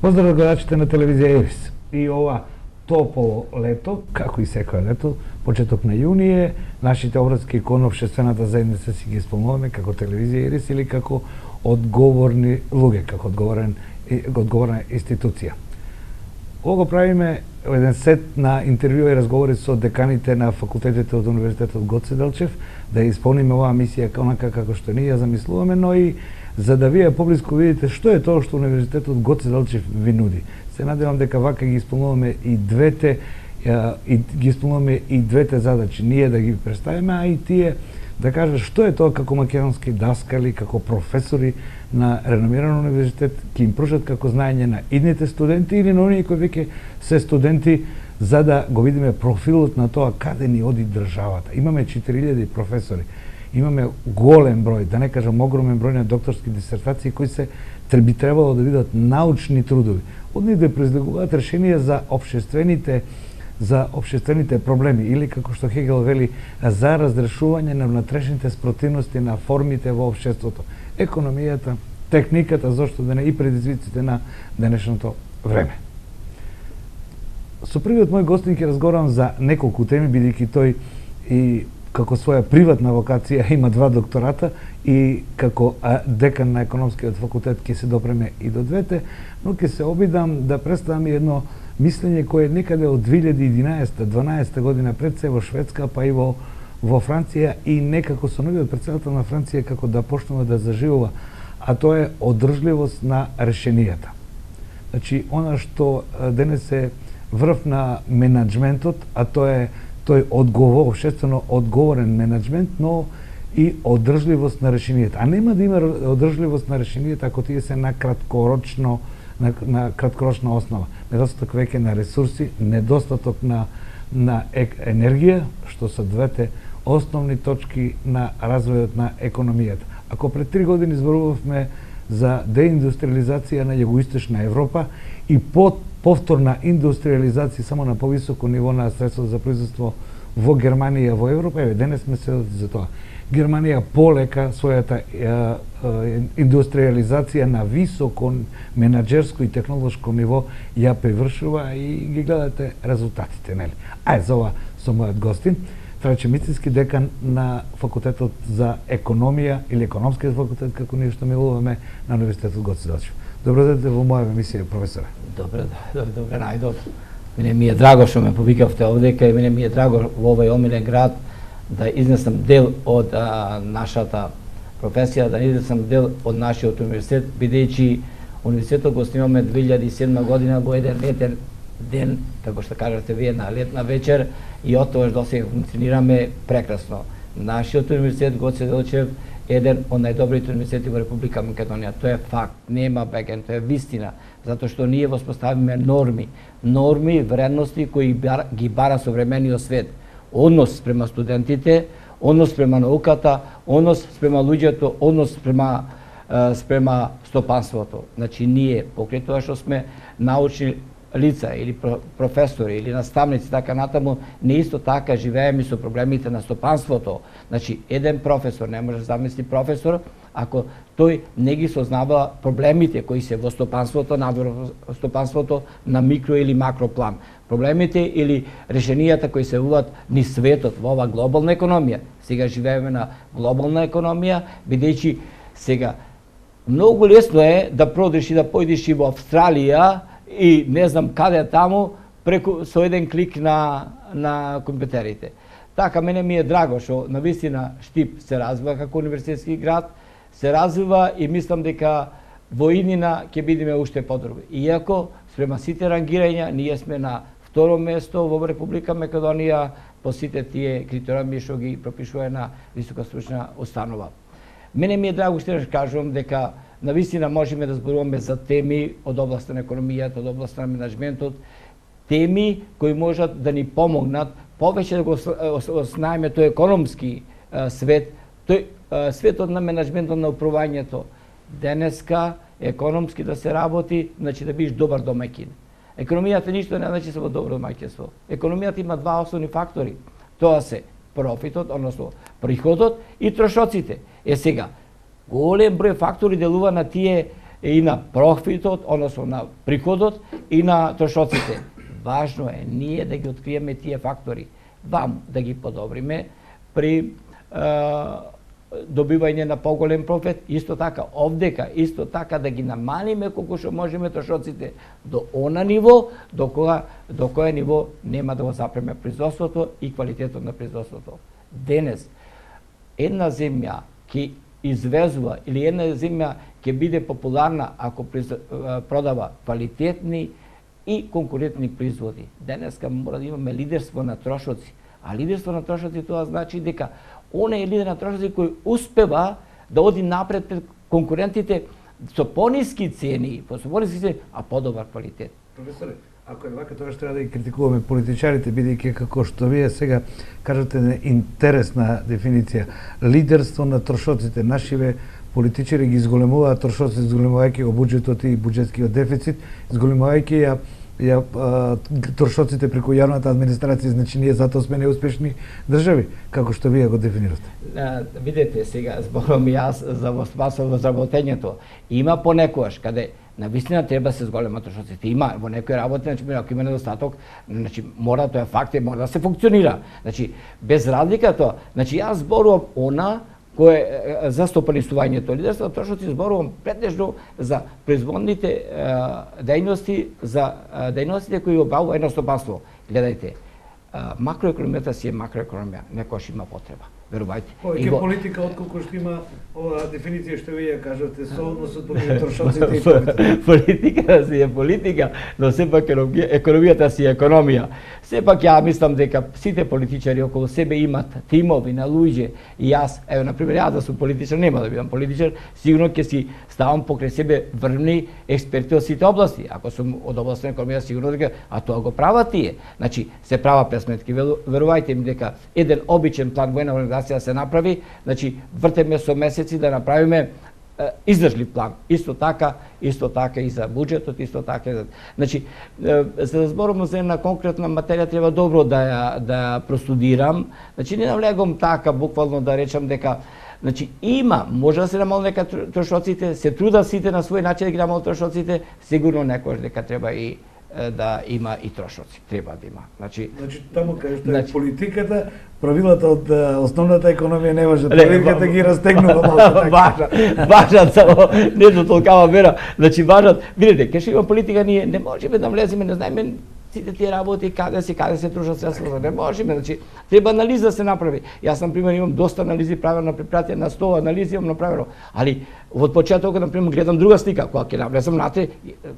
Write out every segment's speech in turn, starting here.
Поздрав гледачите на телевизија Ирис. И ова топло лето, како и секое лето, почеток на јуни е, нашите обврски кон општествената заедница си ги исполнуваме како телевизија Ирис или како одговорни луѓе, како одговорна институција. Ова го правиме еден сет на интервјуи и разговори со деканите на факултетите од Универзитетот Гоце Делчев, да исполниме оваа мисија онака како што ние ја замислуваме, но и за да вие поблиску видите што е тоа што Универзитетот Гоце Делчев ви нуди. Се надевам дека вака ги исполнуваме и двете задачи, ние да ги представиме, а и тие да кажат што е тоа како македонски даскали, како професори на реномиран универзитет, ќе им прушат како знаење на идните студенти или на оние кои веќе се студенти, за да го видиме профилот на тоа каде ни оди државата. Имаме 4000 професори, имаме голем број, да не кажам огромен број на докторски дисертации кои би требало да бидат научни трудови. Од нив да произлегуваат решенија за општествените проблеми или како што Хегел вели за разрешување на внатрешните спротивности на формите во општеството, економијата, техниката, зошто да не и предизвиците на денешното време. Со првиот мој гостин ќе разговарам за неколку теми, бидејќи тој и како своја приватна вокација има 2 доктората и како декан на економскиот факултет ќе се допреме и до двете, но ќе се обидам да представам едно мислење кое некаде од 2011-12 година пред се во Шведска, па и во Франција и некако со новиот претседател на Франција како да почнува да заживува, а тоа е одржливост на решенијата. Значи, она што денес е врв на менаџментот, а тоа е тој општествено одговорен менаџмент, но и одржливост на решенијата. А нема да има одржливост на решенијата ако тие се на краткорочна основа. Недостаток веќе на ресурси, недостаток на енергија, што се двете основни точки на развојот на економијата. Ако пред 3 години зборувавме за деиндустриализација на југоисточна Европа и повторна индустриализација само на повисоко ниво на средства за производство во Германија и во Европа, денес сме се за тоа. Германија полека својата индустриализација на високо менаџерско и технолошко ниво ја превршува и ги гледате резултатите, нели? За ова со мојот гостин, Трајче Мицински, декан на факултетот за економија или економскиот факултет, како ние што милуваме, на Универзитетот Гоце Делчев. Добро дојдете во моја емисија, професоре. Добре најдов. Мене ми е драго што ме повикавте овде, мене ми е драго во овој омилен град да изнесам дел од нашата професија, да изнесам дел од нашиот универзитет, бидејќи универзитетот го снимаме 2007 година во еден летен ден, како што кажате вие, на летна вечер, и од тогаш до сега функционираме прекрасно. Нашиот универзитет Гоце Делчев е еден од најдобрите универзитети во Република Македонија. Тоа е факт, нема беген, тоа е вистина, затоа што ние воспоставиме норми, вредности кои ги бара современиот свет. Однос спрема студентите, однос спрема науката, однос спрема луѓето, однос спрема стопанството. Значи ние, покрај тоа што сме научни лица или професори или наставници, така натаму, не исто така живееме со проблемите на стопанството. Значи, еден професор не може да замисли професор ако тој не ги сознава проблемите кои се во стопанството, на микро или макро план. Проблемите или решенијата кои се уват ни светот во ова глобална економија. Сега живееме на глобална економија, бидејќи сега многу лесно е да продиш и да појдеш и во Австралија и не знам каде таму со еден клик на компјутерите. Така, мене ми е драго што навистина Штип се развива како универзитетски град, се развива и мислам дека во иднина ќе бидеме уште подобри. Иако спрема сите рангирања ние сме на второ место во Република Македонија по сите тие критериуми што ги пропишува на висока стручна установа. Мене ми е драго што кажувам дека навистина можеме да зборуваме за теми од областа на економијата, од областа на менаџментот, теми кои можат да ни помогнат повеќе да го оснаеме тој економски свет, тој светот на менаџментот на управувањето. Денеска економски да се работи, значи да бидеш добар домаќин. Економијата ништо не значи само добро домаќинство. Економијата има 2 основни фактори. Тоа се профитот, односно приходот и трошоците. Сега, голем број фактори делува на тие и на профитот, односно на приходот и на трошоците. Важно е ние да ги откриеме тие фактори, вам да ги подобриме при добивање на поголем профит, исто така овдека, исто така да ги намалиме колку што можеме трошоците до она ниво, до кое ниво нема да го запреме производството и квалитетот на производството. Денес, една земја ќе извезува или една земја ќе биде популарна ако продава квалитетни и конкурентни производи. Денеска мора да имаме лидерство на трошоци. А лидерство на трошоци тоа значи дека он е лидер на трошоци кој успева да оди напред пред конкурентите со пониски цени, а подобар квалитет. Професоре, ако е вака, тоа што треба да ги критикуваме политичарите, бидејќи како што вие сега кажете интересна дефиниција, лидерство на трошоците. Нашиве политичари ги изголемуваат трошоците, изголемувајќи го буџетот и буџетскиот дефицит, изголемувајќи ја трошоците преку јавната администрација, значи ние затоа сме неуспешни држави, како што вие го дефинирате. Видете сега, зборам јас за возработењето. Има понекогаш каде навистина треба се зголема трошоците. Има во некои работи, значи ако има недостаток, значи мора, тоа е факт, мора да се функционира. Значи без разлика тоа, значи јас зборувам она кој за стопанисувањето лидерство, трошоци зборувам претежно за производните дејности, за дејностите кои обавува едно стопанство. Гледајте, макроекономијата си е макроекономија, некојаш има потреба. Верувајте. Повеќе политика отколку што има ова дефиниција што вие кажате со односот помеѓу трошоците и профитот. Политика си е политика, но сепак економијата си е економија. Сепак ја мислам дека сите политичари околу себе имат тимови на луѓе и јас, еве на пример, јас да сум политичар, нема да бидам политичар, сигурно ќе си ставам покрај себе врвни експерти од сите области. Ако сум од област на економија, сигурно дека а тоа го прават тие. Значи се права пресметки. Верувајте ми дека еден обичен план воена организација се направи, значи вртеме со месеци да направиме издржлив план. Исто така и за буџетот, исто така. Значи, за да зборувам за една конкретна материја, треба добро да ја простудирам. Значи, не навлегам така, буквално да речам дека значи, има, може да се намал нека трошоците, се труда сите на свој начин да ги намал трошоците, сигурно некојаш дека треба и да има и трошоци, треба да има. Значи таму кај што е политиката, правилата од основната економија не важат, политиката ги растегнува малку така. Важат само не до толкава мера, значи важат. Видите, кај што има политика ние не можеме да влеземе, не знаеме сите тие работи каде се трошат средства, не можеме, значи треба анализа да се направи. Јас на пример имам доста анализи правено на предпријатија, на 100 анализи имам направено, али од почетокот на пример гледам друга слика, кога ќе навлезам натре,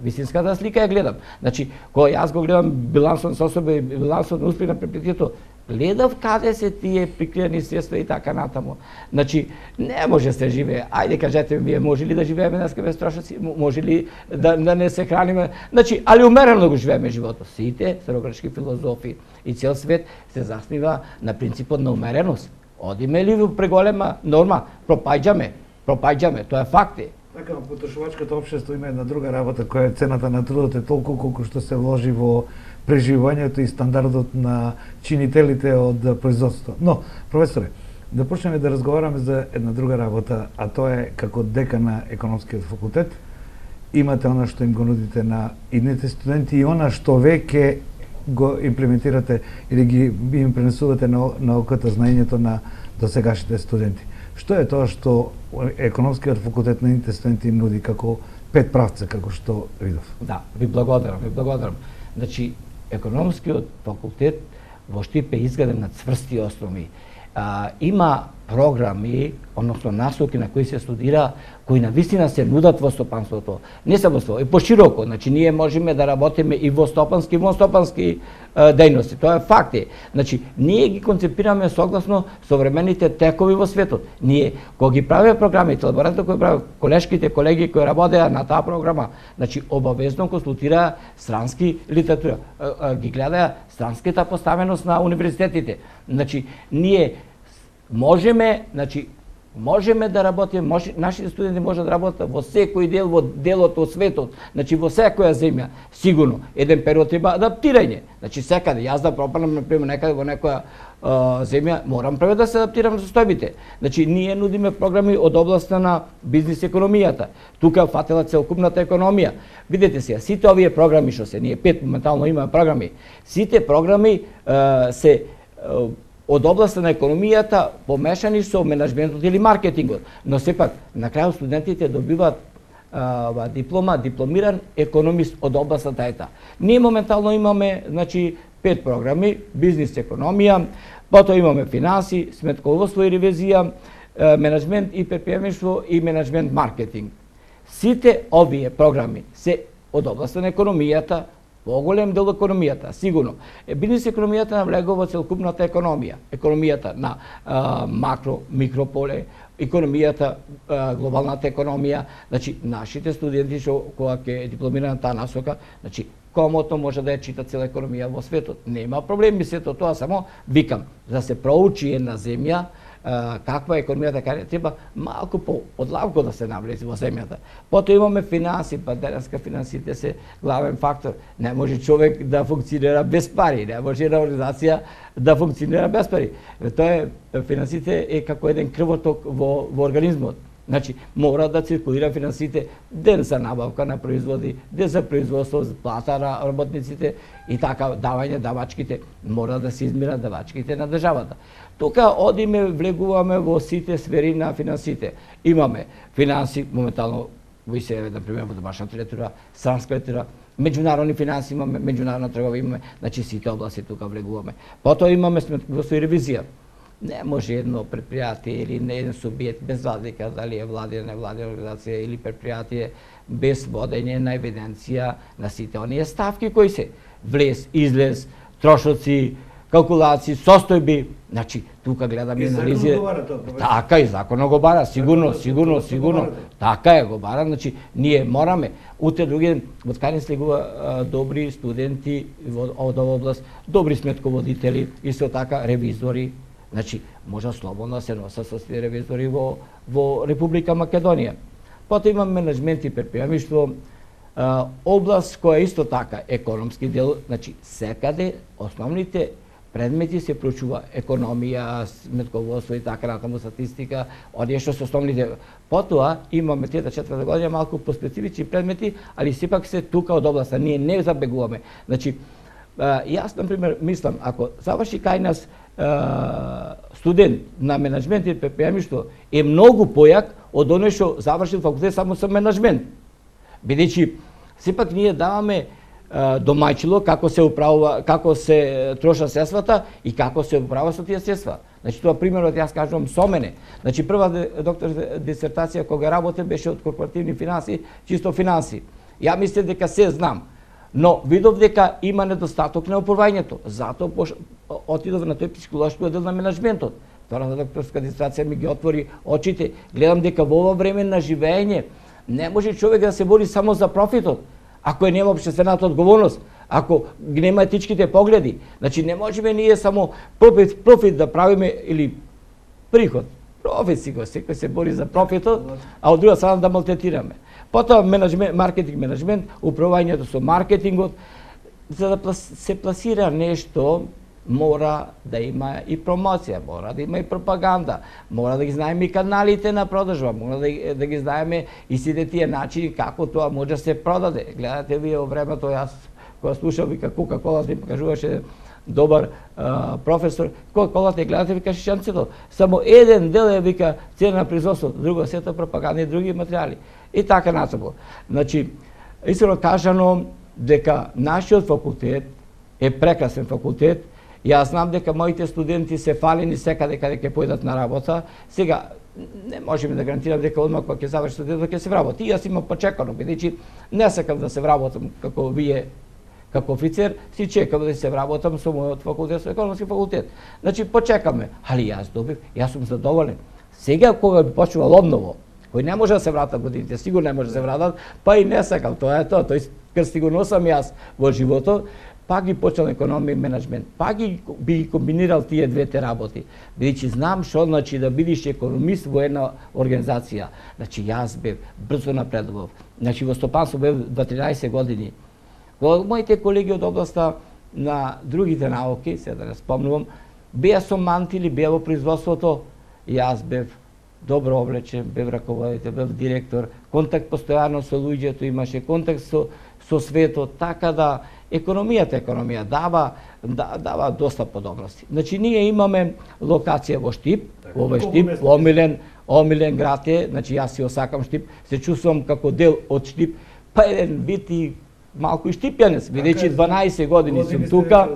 вистинската слика ја гледам. Значи, кога јас го гледам билансот на состојба и билансот на успех на предпријатието, гледав каде се тие прикриени средства и така натаму. Значи, не може се живее. Ајде кажете ми, вие може ли да живееме днеска без трошоци? Може ли да не се храниме? Значи, али умерено да го живееме животот. Сите старогрчки филозофи и цел свет се заснива на принципот на умереност. Одиме ли во преголема норма, пропаѓаме, тоа е факт. Така, потрошувачкото општество има една друга работа, која е цената на трудот е толку колку што се вложи во преживувањето и стандардот на чинителите од производството. Но, професоре, да почнеме да разговараме за една друга работа, а тоа е како декан на економскиот факултет. Имате она што им го нудите на идните студенти и она што веќе го имплементирате или ги им пренесувате на науката, знаењето на досегашните студенти. Што е тоа што економскиот факултет на идните студенти им нуди како пет правца, како што видов? Да, ви благодарам. Значи, економскиот факултет во Штип е изграден на цврсти основи. Има програми, односно насоки на кои се студира, кои навистина се нудат во стопанството. Не само во, и пошироко, значи ние можеме да работиме и во стопански дејности. Тоа е факт. Значи, ние ги концепираме согласно современите текови во светот. Ние, кога ги правиме програмите, лаборатите кои правиме, колешките колеги кои работеа на таа програма, значи обавезно консултираа странски литература, ги гледаја странската поставеност на универзитетите. Значи, ние можеме, значи, Можеме да работиме, нашите студенти може да работат во секој дел во делот од светот, значи во секоја земја. Сигурно, еден период треба адаптирање. Значи секаде, јас да пропадам например некаде во некоја земја, морам прво да се адаптирам со состојбите. Значи ние нудиме програми од областа на бизнис економијата. Тука фатела целокупната економија. Видете сега, сите овие програми што се, ние 5 моментално имаме програми, сите програми се од областа на економијата помешани со менаџментот или маркетингот, но сепак на крајот студентите добиваат диплома, дипломиран економист од областта ета. Ние моментално имаме, значи, 5 програми: бизнис економија, потоа имаме финанси, сметководство и ревизија, менаџмент и предприемништво и менаџмент маркетинг. Сите овие програми се од областта на економијата, поголем дел економијата, сигурно. Бизнис економијата навлегува во целокупната економија, економијата на макро, микро поле, економијата, глобалната економија. Значи, нашите студенти што кога ќе дипломираат на таа насока, значи, комотно може да ја чита цела економија во светот. Нема проблеми сето тоа, само викам, да се проучи една земја, каква е економијата, каде треба малку подлавко да се навлези во земјата. Потоа имаме финанси, па денеска финансите се главен фактор. Не може човек да функционира без пари, не може една организација да функционира без пари. Тоа е, финансите е како еден крвоток во организмот. Значи, мора да циркулира финансите ден за набавка на производи, ден за производство, за плата на работниците и така давање давачките, мора да се измират давачките на државата. Тука одиме, влегуваме во сите сфери на финансите. Имаме финанси, моментално, во ИСЕ, например, во домашна литература, странска литература, меѓународни финанси имаме, меѓународна трговија имаме, значи сите области тука влегуваме. Потоа имаме сметководство и ревизија. Не може едно предпријатие или еден субјект, без разлика дали е владина, невладина организација или предпријатие, без водење на евиденција на сите оние ставки кои се влез, излез, трошоци, калкулации, состојби. Значи, тука гледаме и анализи. Така и законот го бара, сигурно. Така е го бара, значи ние мораме утре други ден од кај слегува добри студенти од оваа област, добри сметководители, исто така ревизори. Значи, може слободно да се носат со тие ревизори во Република Македонија. Потоа имаме менаџмент и предприемништво, област која исто така економски дел, значи секаде основните предмети се проучува економија, сметководство и така натаму, статистика, оние што се основните. Потоа имаме трета, четврта година малку поспецифични предмети, али сепак се тука од областа, ние не забегуваме. Значи, јас, например, мислам, ако заврши кај нас студент на менаџмент и предприемништво е многу појак од оној што завршил факултет само со менаџмент. Бидејќи сепак ние даваме домајчило како се управува, како се трошат средствата и како се управува со тие средства. Значи тоа примерот јас кажувам со мене. Значи прва докторска дисертација кога работев беше од корпоративни финанси, чисто финанси. Ја мислев дека се знам, но видов дека има недостаток на упорвањето. Затоа отидов на тој психолошки оддел на менаџментот. Втората докторска дисертација ми ги отвори очите. Гледам дека во ова време на живење не може човек да се бори само за профитот, ако нема општествената одговорност, ако нема етичките погледи. Значи не можеме ние само профит да правиме или приход. Профит си го, секој се бори за профитот, а од друга страна да малтретираме. Потоа маркетинг менаџмент, управувањето со маркетингот, за да се пласира нешто, мора да има и промоција, мора да има и пропаганда, мора да ги знаеме и каналите на продажба, мора да ги знаеме и сите тие начини како тоа може да се продаде. Гледате вие во времето, јас кога слушав вика Кока-кола, ми покажуваше добар професор, Кока-колата гледате вика шишанцето, само еден дел е вика цена на производството, друго сето пропаганда и други материјали. И така натаму. Значи, искрено кажано дека нашиот факултет е прекрасен факултет. Јас знам дека моите студенти се фалени секаде каде ќе појдат на работа. Сега не можеме да гарантирам дека одмah кога ќе заврши студентот ќе се вработи. Јас имам почекано, бидејќи не сакам да се вработам како вие како офицер, си чекам да се вработам со мојот факултет, со економски факултет. Значи почекаме, али јас добив, јас сум задоволен. Сега кога би почнувал одново, кој не може да се вратат годините, сигурно не може да се вратат, па и не сакам, тоа е тоа, тој крстигурно сам јас во животот, пак ги почнал економија и менеджмент, пак би ги комбинирал тие двете работи. Бидејќи знам што значи да бидиш економист во една организација. Значи јас бев брзо напредував. Значи во стопанство бев 13 години. Кога моите колеги од областа на другите науки, се да не спомнувам, беа со мантили, беа во производството, јас бев добро облечен, бев раководител, бев директор, контакт постојано со луѓето, имаше контакт со светот, така да економија дава доста подобности. Значи ние имаме локација во Штип, овој Штип, омилен град е, значи јас си осакам Штип, се чувствувам како дел од Штип, па еден бит и малку и штипјанец, бидејќи 12 години сум тука,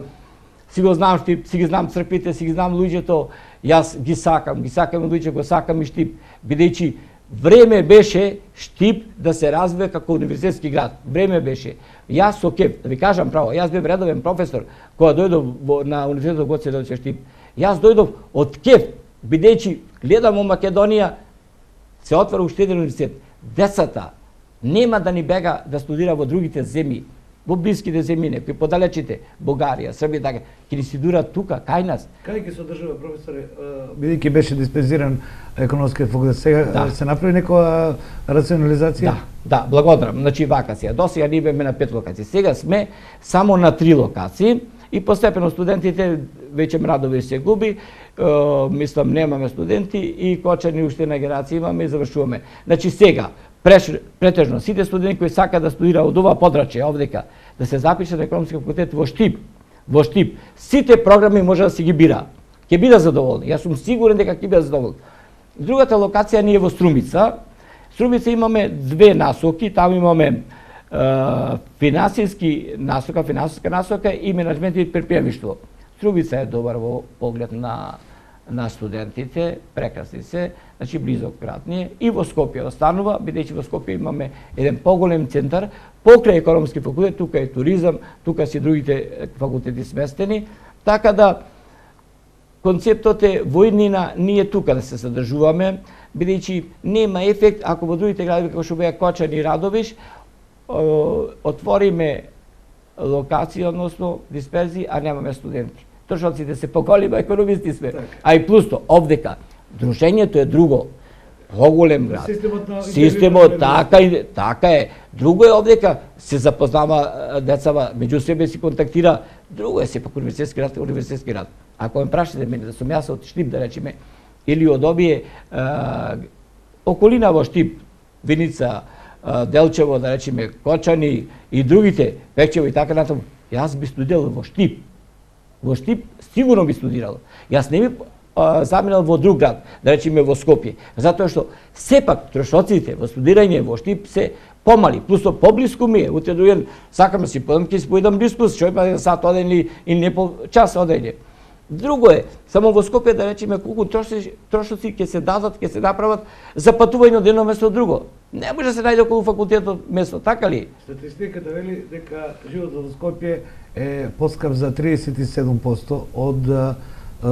си го знам Штип, си ги знам црквите, си ги знам луѓето, јас ги сакам луѓето, го сакам и Штип, бидејќи време беше Штип да се развие како универзитетски град. Време беше. Јас со кеп, да ви кажам право, јас бев редовен професор кога дојдов на универзитетот Гоце Делчев Штип. Јас дојдов од кеп, бидејќи гледам во Македонија се отвара уште еден универзитет. Децата нема да ни бега да студира во другите земји, во блиските земји, некои подалечите, Бугарија, Србија, така, ќе ни студираат тука, кај нас. Кај ќе се одржува, професоре, бидејќи беше диспензиран економскиот факултет, сега се направи некоја рационализација? Да, благодарам. Значи вакација. Досега ние бевме на 5 локации. Сега сме само на 3 локации и постепено студентите веќе мрадови се губи, мислам немаме студенти и Кочани уште на генерација имаме и завршуваме. Значи сега претежно сите студенти кои сака да студира од ова подрачје овдека да се запишат на економски факултет во Штип, сите програми може да си ги бира. Ќе биде задоволни. Јас сум сигурен дека ќе биде задоволни. Другата локација ние во Струмица. Струмица имаме две насоки, таму имаме финансиска насока и менеджмент и предприемништво. Струмица е добар во поглед на студентите, прекрасни се, значи близок град ни е, и во Скопје останува, бидејќи во Скопје имаме еден поголем центар, покрај економски факултет, тука е туризам, тука се другите факултети сместени, така да концептот е во иднина ние тука да се задржуваме, бидејќи нема ефект ако во другите градови како што беа Кочани и Радовиш отвориме локација, односно дисперзии, а немаме студенти. Трошоците се поголема, економисти сме. А и плюсто, овдека, дружењето е друго. Поголем град. Системот така е. Друго е овдека, се запознава децава, меѓу себе си контактира. Друго е сепак универзитетски град. Ако ме прашате мене да сум јас од Штип, да речеме, или од овие околина во Штип, Виница, Делчево, да речеме, Кочани и другите, Пекчево и така натаму, јас би студирал во Штип. Во Штип сигурно би студирал. Јас не би заминал во друг град, да речеме во Скопје, затоа што сепак трошоците во студирање во Штип се помали, плюсто поблиску ми е, утре дојден, сакам да си појдам, ќе си појдам дискус, што има сат оден или не по час одење. Друго е, само во Скопје да речеме колку трошоци ќе се дадат, ќе се направат за патување од едно место од друго. Не може да се најде околу факултетот место, така ли? Статистиката вели дека животот во Скопје е поскап за 37% од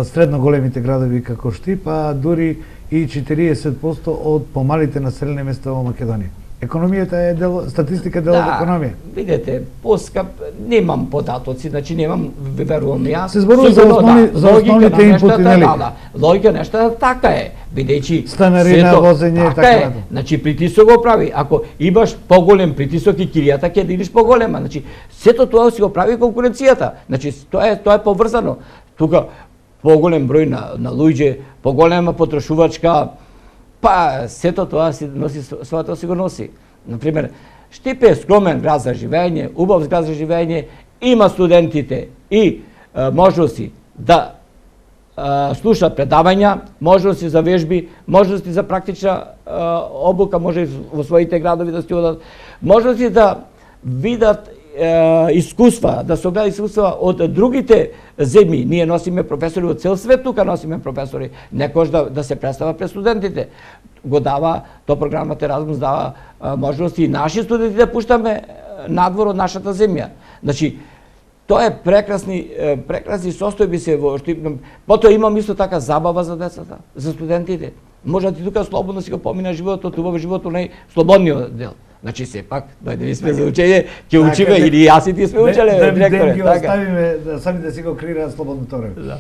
средно големите градови како Штип, а дури и 40% од помалите населени места во Македонија. Економијата е статистика дел од економија. Видете, поскап немам податоци, значи немам, верувам јас. Се зборува за основните инпути, нели? Логика нешта така е, бидејќи станарина, возење, така е. Значи притисок го прави. Ако имаш поголем притисок и киријата ќе дигнеш поголема. Значи сето тоа си го прави конкуренцијата. Значи тоа е поврзано. Тука поголем број на луѓе, поголема потрошувачка, па сето тоа си носи својата си го носи. Например, Штип е скромен град за живење, убав град за живење, има студентите и можности да слушаат предавања, можности за вежби, можности за практична обука, може во своите градови да се одат, можности да видат искуства, да се огледа искуства од другите земји. Ние носиме професори од цел свет, тука носиме професори. Некош да се представа пред студентите. Го дава, тоа програмата Еразмус дава можности и наши студенти да пуштаме надвор од нашата земја. Значи, тоа е прекрасни состојби се во Штип. Потоа имам исто така забава за децата, за студентите. Може да ти тука слободно си го помина животот, убав животот, најслободниот дел. Значи сепак, дојде ви сме за учење, ќе учиме или јас и ти сме учеле, директоре. Да ги оставиме, сами да си го креираат слободното време. Да.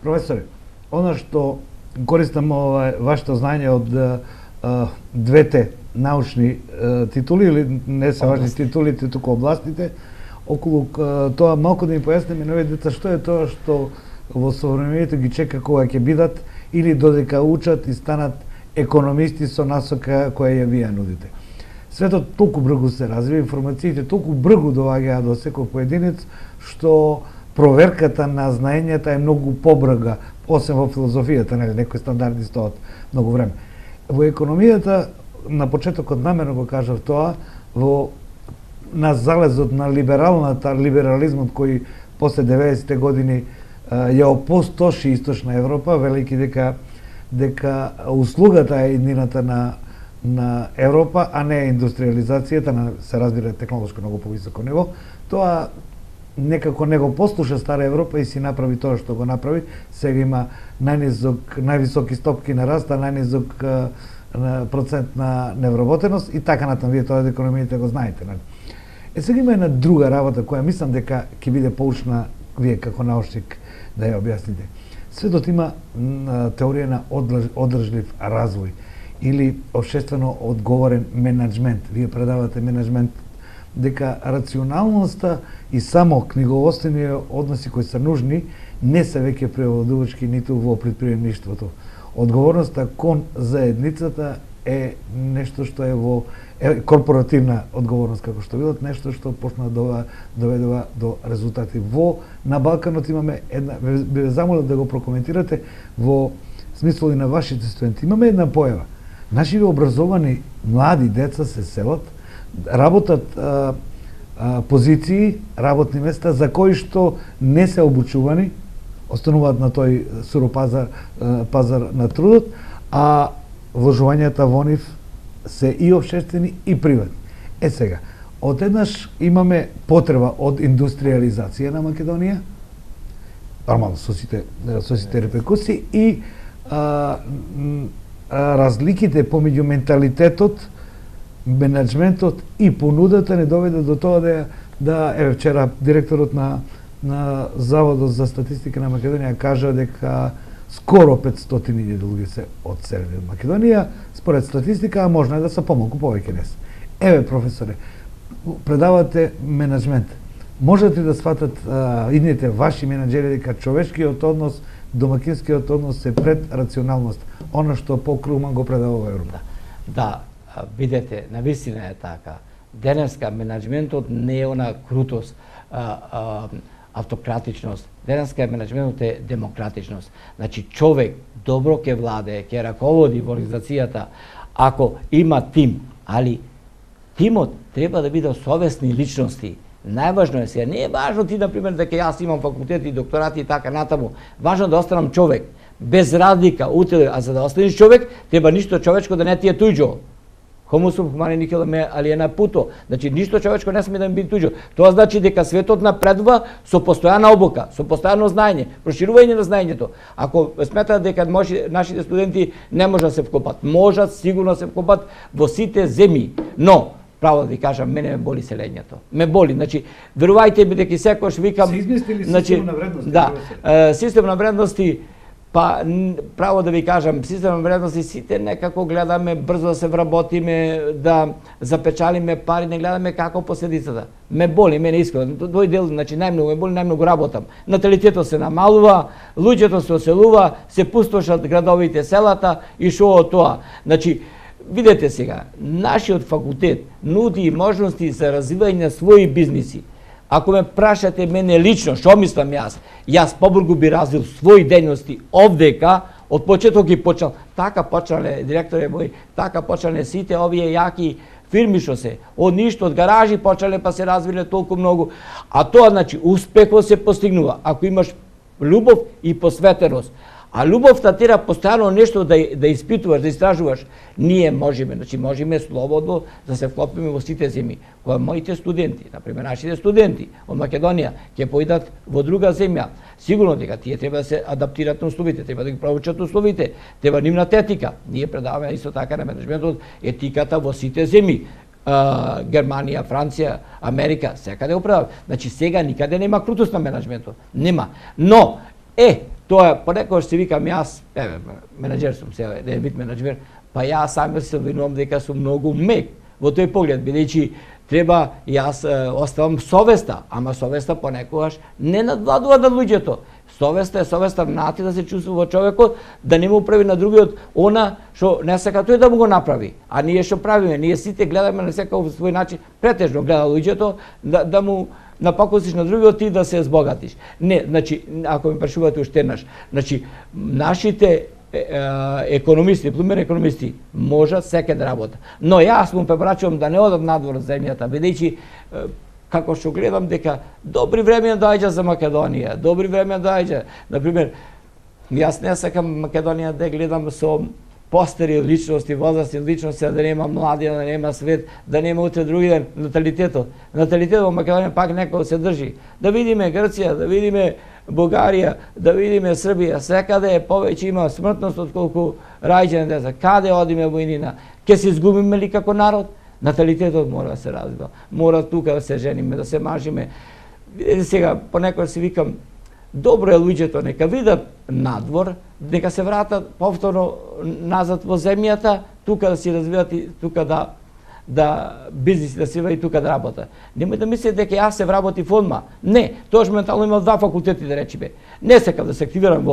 Професоре, оно што користам вашето знаење од двете научни титули, или не се важни титулите, туку областите, околу тоа малку да им појасниме на овие деца што е тоа што во современите ги чека кога ќе бидат или додека учат и станат економисти со насока која ја вие нудите. Светот толку брзо се развива, информациите толку брзо доаѓаат до секој поединец, што проверката на знаењата е многу побрга, освен во филозофијата, некои стандарди стоат многу време. Во економијата, на почетокот намерно го кажав тоа, на залезот на либерализмот кој после 90-те години ја опустоши Источна Европа, велики дека услугата е иднината на Европа, а не индустриализацијата, се разбира технолошко многу повисоко ниво, тоа некако не го послуша Стара Европа и си направи тоа што го направи. Сега има највисоки стопки на раста, најнизок процент на невработеност и така натаму. Вие тоа економиите го знаете, нали? Сега има една друга работа која мислам дека ќе биде поучна вие како научник да ја објасните. Светот има теорија на одржлив развој или општествено одговорен менеджмент. Вие предавате менеджмент, дека рационалноста и само книговодствени односи кои се нужни не се веќе превладувачки ниту во претприемништвото. Одговорноста кон заедницата е нешто што е во корпоративна одговорност, како што видат, нешто што почна да доведува до резултати. На Балканот имаме една, ве замолам да го прокоментирате во смисло и на вашите студенти. Имаме една појава. Нашите образовани млади деца се селат, работат позиции, работни места за кои што не се обучувани, остануваат на тој пазар на трудот, а вложувањата во нив се и општествени и приватни. Сега, одеднаш имаме потреба од индустриализација на Македонија, нормално со сите реперкусии и разликите помеѓу менталитетот, менеджментот и понудата не доведе до тоа еве вчера директорот на Заводот за статистика на Македонија кажа дека скоро 500.000 луѓе се одселени од Македонија, според статистика, а можно да се помалку, повеќе не се. Еве, професоре, предавате менеджмент. Можете да сватат идните ваши менеджери дека човечкиот однос, домакинскиот однос е пред рационалност. Оно што Пол Кругман го предава во Европа. Да, видете, навистина е така. Денеска менеджментот не е она крутост, автократичност. Денеска менеджментот е демократичност. Значи, човек добро ќе владее, ќе раководи во организацијата ако има тим, али тимот треба да биде совесни личности. Најважно е сега, не е важно ти, например, дека јас имам факултет и докторати и така натаму. Важно да останам човек, без разлика, а за да останеш човек, треба ништо човечко да не ти е туѓо. Homo sum humani nihil me aliena puto. Значи, ништо човечко не сме да биде туѓо. Тоа значи дека светот напредува со постојана обука, со постојано знаење, проширување на знаењето. Ако сметаат дека нашите студенти не може да се вкопат, можат, сигурно се вкопат во сите земји, но право да ви кажам, мене ме боли селењето. Ме боли, значи, верувајте ми дека секојаш викам, се измислили систем на вредности. Да, систем на вредности. Па, право да ви кажам, систем на вредности сите некако гледаме брзо да се вработиме, да запечалиме пари, не гледаме како последицата. Ме боли, мене искрено. Тој дел, значи, најмногу ме боли, најмногу работам. Наталитетот се намалува, луѓето се оселува, се пустошат градовите, селата и шо од тоа. Значи, видете сега, нашиот факултет нуди можности за развивање на своји бизниси. Ако ме прашате мене лично, што мислам јас побргу би развил своји дејности овдека, од почеток ги почнал. Така почнале, директоре мој, така почнале сите овие јаки фирми што се од ништо, од гаражи почеле па се развиле толку многу, а тоа значи успехот се постигнува ако имаш љубов и посветеност. А љубовта тера постојано нешто да испитуваш, да истражуваш. Ние можеме, значи можеме слободно да се вклопиме во сите земји. Кога моите студенти, например нашите студенти од Македонија ќе поидат во друга земја, сигурно дека тие треба да се адаптираат на условите, треба да ги проучат условите, треба нивната етика. Ние предаваме исто така на менеджментот етиката во сите земји. Германија, Франција, Америка, секаде го предаваме. Значи сега никаде нема крутост на менеджментот. Нема. Но тоа понекогаш се викам јас, менеджер сум сега, да е вид менеджер, па јас сам се обвинувам дека сум многу мек во тој поглед, бидејќи треба јас оставам совеста, ама совеста понекогаш не надвладува над луѓето. Совеста е совеста внатре да се чувствува во човекот, да не му прави на другиот она што не сака тој да му го направи. А ние што правиме? Ние сите гледаме на секој свој начин, претежно гледа луѓето да му напакостиш на другиот ти да се збогатиш. Не, значи, ако ми прашувате уште еднаш, значи, нашите економисти, плумер економисти, можат секаде да работат. Но јас му препорачувам да не одат надвор од земјата, бидејќи како што гледам дека добри времења доаѓа за Македонија, добри времења доаѓа. Например, јас не сакам Македонија да гледам со постари личности, возрастни личности, да нема млади, да нема свет, да нема утре други ден наталитетот. Наталитетот во Македонија пак некој се држи. Да видиме Грција, да видиме Бугарија, да видиме Србија, секаде повеќе има смртност отколку раѓање деца. Каде одиме во инина? Ке се изгубиме ли како народ? Наталитетот мора да се развива. Мора тука да се жениме, да се мажиме. Сега понекогаш си викам, добро е луѓето нека видат надвор, нека се вратат повторно назад во земјата, тука да си развиват и тука да бизнис да се и тука да работат. Немој да мислите дека јас се вработи одма. Не, тоаш ментално имам 2 факултети да речеме. Не сакав да се активирам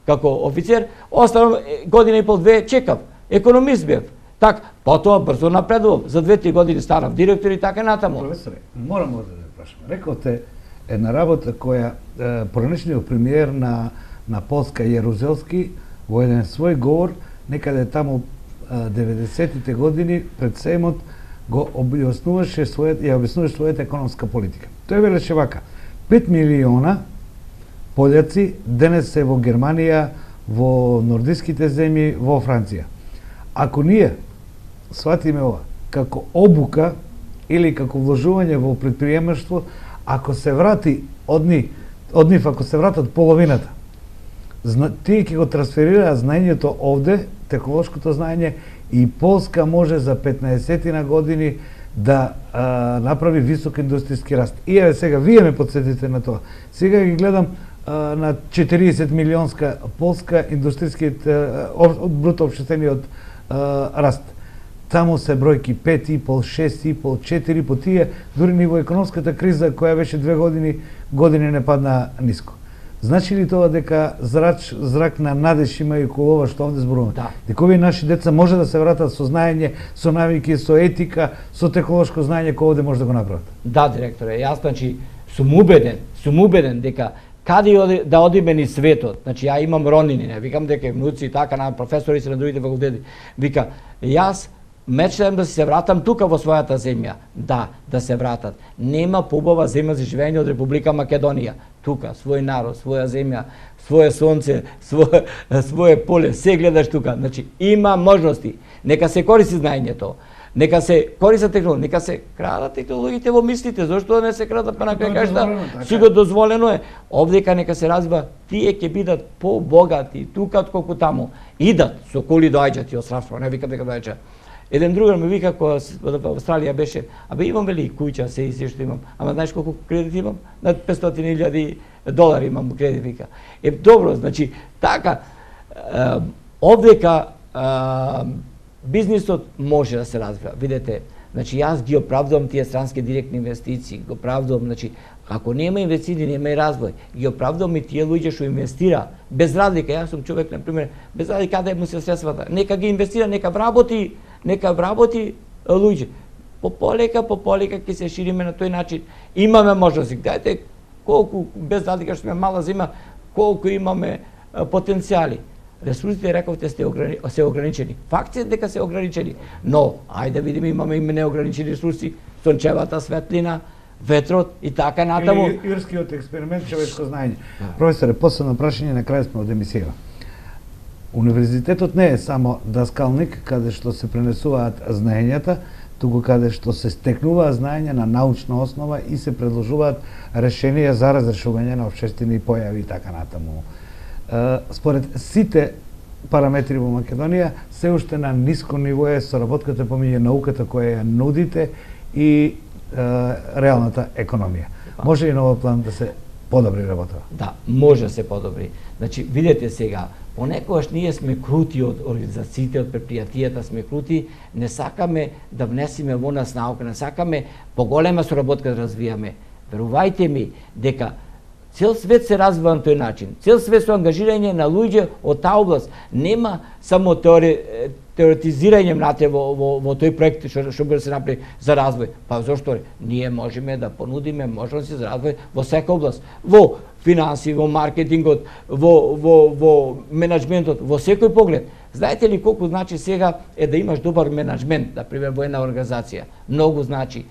како офицер, останав година и пол, 2 чекав. Економист бев. Так, потоа брзо напредував. За 2-3 години станав директор и така натаму. Професоре, морам да прашам. Рековте една работа која пронешниот премиер на Полска Јерузелски во еден свој говор некаде таму 90-тите години пред Сеймот го објаснуваше својата економска политика. Тој велеше вака: 5 милиона пољаци денес се во Германија, во нордиските земји, во Франција. Ако ние сватиме ова како обука или како вложување во предприемаштво, ако се врати од нив, ако се вратат половината, тие ќе го трансферираат знаењето овде, технолошкото знаење, и Полска може за 15 на години да направи висок индустријски раст. И еве сега, вие ме подсетите на тоа. Сега ги гледам на 40 милионска Полска индустријскиот бруто општествениот раст. Таму се бројки 5,5, 6,5, 4, по тие, дури ни во економската криза која беше 2 години не падна ниско. Значи ли тоа дека зрак на надеж има и околу ова што овде зборуваме? Да. Дека овие наши деца може да се вратат со знаење, со навики, со етика, со технолошко знаење кој овде може да го направат? Да, директоре, јас значи сум убеден дека каде да одиме ни светот. Значи ја имам роднини, не викам дека внуци и така на професори се на другите факултети. Вика, јас мечтаам да се вратам тука во својата земја. Да се вратат. Нема побава земја за живење од Република Македонија. Тука, свој народ, своја земја, свое сонце, свое поле, се гледаш тука. Значи, има можности. Нека се користи знаењето. Нека се користат технологија, нека се крадат технологиите во мислите, зашто не се крадат па на крај кажа, сиго дозволено е. Овдека нека се развива, тие ќе бидат побогати тука отколку таму. Идат со коли доаѓаат и од странство, не викам дека доаѓаат. Еден другар ме вика кога во Австралија беше, абе имам вели куќа, се и се што имам, ама знаеш колку кредит имам? Над 500.000 долари имам кредит, вика. Добро, значи, така, овдека бизнисот може да се развива. Видете, значи јас ги оправдувам тие странски директни инвестиции, ги оправдувам, значи, ако нема инвестиции, нема и развој. Ги оправдувам и тие луѓе што инвестира, без разлика, јас сум човек, на пример, без разлика каде му се средствата, нека ги инвестира, нека вработи луѓе. По полека ќе се шириме на тој начин. Имаме можности. Дајте колку, без разлика што сме мала земја, колку имаме потенцијали. ресурсите, рековте, се ограничени. Факт е дека се ограничени, но ајде да видиме, имаме и неограничени ресурси, сончевата светлина, ветрот и така натаму. Или ирскиот експеримент човечко знаење. Професоре, последно прашање, на крај сме од емисија. Универзитетот не е само даскалник каде што се пренесуваат знаењата, туку каде што се стекнуваат знаења на научна основа и се предложуваат решенија за разрешување на општествени појави и така натаму. Според сите параметри во Македонија, се уште на ниско ниво е соработката помеѓу науката која ја нудите и реалната економија. Може ли на овој план да се подобри работа? Да, може да се подобри. Значи, видете сега, понекогаш ние сме крути од организациите, од предпријатијата сме крути, не сакаме да внесиме во нас наука, не сакаме поголема соработка да развијаме. Верувајте ми дека цел свет се развива на тој начин. Цел свет со ангажирање на луѓе од таа област. Нема само теоретизирање внатре во тој проект што би се направи за развој. Па зошто ние можеме да понудиме можности за развој во секоја област. Во финанси, во маркетингот, во менаџментот, во секој поглед. Знаете ли колку значи сега е да имаш добар менаџмент, например во една организација? Многу значи.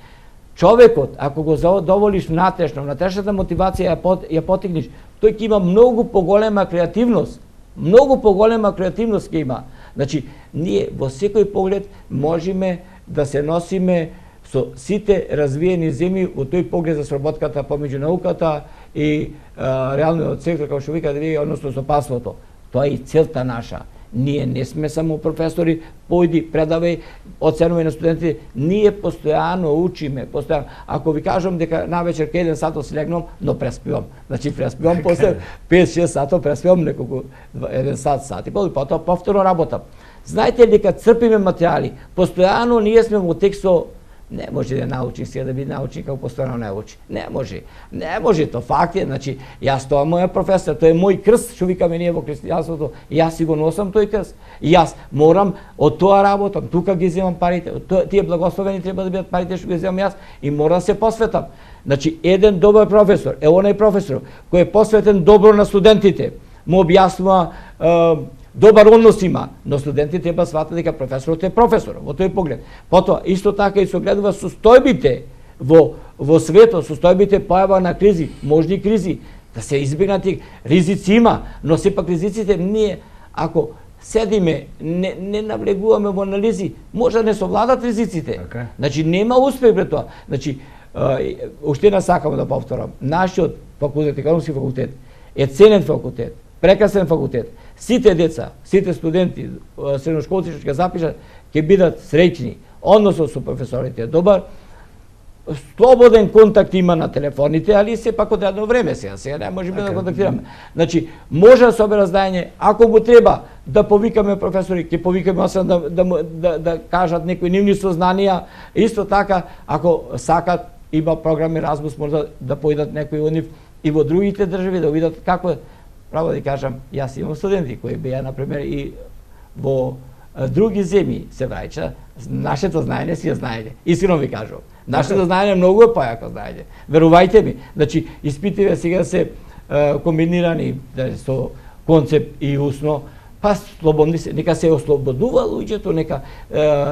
Човекот, ако го задоволиш внатрешната мотивација ја потигнеш, тој ќе има многу поголема креативност. Многу поголема креативност ќе има. Значи, ние во секој поглед можеме да се носиме со сите развиени земји во тој поглед за сработката помеѓу науката и реалниот сектор, како што вика, односно со паството. Тоа е и целта наша. Ние не сме само професори, појди, предавај, оценувај на студентите, ние постојано учиме, постојано. Ако ви кажам дека навечер ке 1 сат си легнам, но преспивам. Значи преспивам после 5-6 сатов, преспивам неколку 1 сат и потоа повторно работам. Знаете ли дека црпиме материјали, постојано ние сме во текстот. Не може да научи сега да биде научник како постојано не учи. Не може. Не може, то факт е. Значи, јас тоа моја професор, тоа е мој крст, што викаме ние во христијанството, и јас си го носам тој крст. И јас морам од тоа работам, тука ги земам парите, тие благословени треба да бидат парите што ги земам јас и мора да се посветам. Значи, еден добар професор е онај професор кој е посветен добро на студентите, му објаснува добар однос има, но студентите треба сватат дека професорот е професор во тој поглед. Потоа исто така и согледува состојбите во светот, состојбите појава на кризи, можни кризи, да се избегнати ризици има, но сепак ризиците ние ако седиме, не навлегуваме во анализи, може да не совладат ризиците. Значи нема успех пред тоа. Значи уште не сакам да повторам. Нашиот факултет, економски факултет е ценен факултет, прекрасен факултет. Сите деца, сите студенти, средношколци што ќе запишат, ќе бидат среќни. Односот со професорите е добар. Слободен контакт има на телефоните, али сепак од едно време сега не можеме да контактираме. Значи, може да собера знаење, ако му треба да повикаме професори, ќе повикаме освен да кажат некои нивни сознанија. Исто така, ако сакат, има програми Erasmus, може да поидат некои од нив и во другите држави да видат како е. Право да кажам, јас имам студенти кои беа, например, и во други земји се враќа. Нашето знаење си е знаење. Искрено ви кажувам. Нашето знаење многу е појако знаење. Верувајте ми. Значи, испитите сега се комбинирани со концепт и усно, па слободни се, нека се ослободува луѓето, нека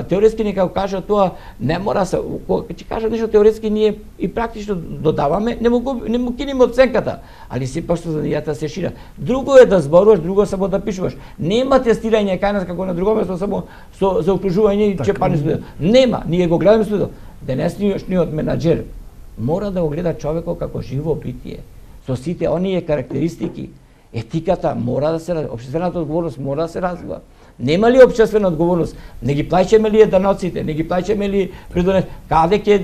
теоретски нека кажа тоа, не мора се, ќе кажа нешто теоретски ние и практично додаваме, не му киниме оценката, али сепак што знанијата се шират. Друго е да зборуваш, друго само да пишуваш. Нема тестирање кај нас како на друго место само за окружување и чепани студент. Нема, ние го гледаме студент. Денешниот менаџер мора да го гледа човекот како живо битие, со сите оние карактеристики. Етиката мора да се развива, општествената одговорност мора да се развива. Нема ли општествена одговорност? Не ги плаќаме ли даноците, не ги плаќаме ли придонес? Каде ќе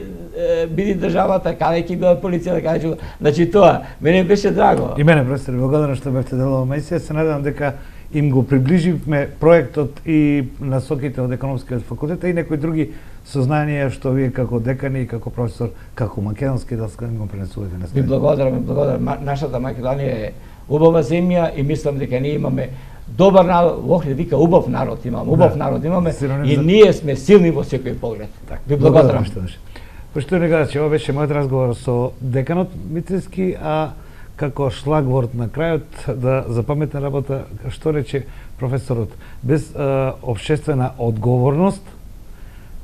биде државата, каде ќе биде полицијата, каде ќе... Значи тоа, мене беше драго. И мене, професор, благодарам што бевте дел ова емисија. Се надевам дека им го приближивме проектот и насоките од економскиот факултет и некои други сознанија што вие како декани и како професор, како македонски даскалин го пренесувате на Ви благодарам. Нашата Македонија е убава земја и мислам дека ние имаме добар народ, Охрид вика убав народ имаме и ние сме силни во секој поглед. Ви благодарам. Поштовани гледачи, ова беше мојот разговор со деканот Митревски, а како шлагворд на крајот да за паметна работа, што рече професорот, без општествена одговорност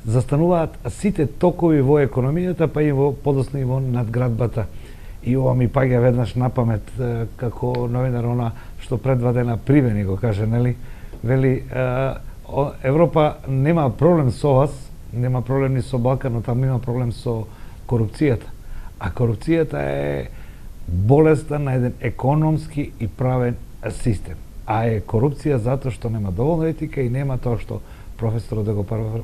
застануваат сите токови во економијата, па и во подоцна и во надградбата. И ова ми паѓа веднаш на памет како новинар она што пред 2 дена Привени го каже, нели? Вели Европа нема проблем со вас, нема проблем ни со Балканот, ама има проблем со корупцијата. А корупцијата е болеста на еден економски и правен систем. А е корупција затоа што нема доволно етика и нема тоа што професорот да го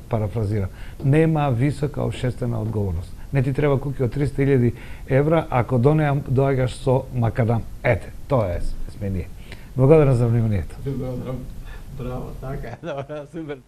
парафразира. Нема висока општествена одговорност. Не ти треба куки од 300.000 евра, ако до неа доаѓаш со макадам. Ете, тоа е сме ние. Благодарам за вниманието. Браво, така е, добра, супер.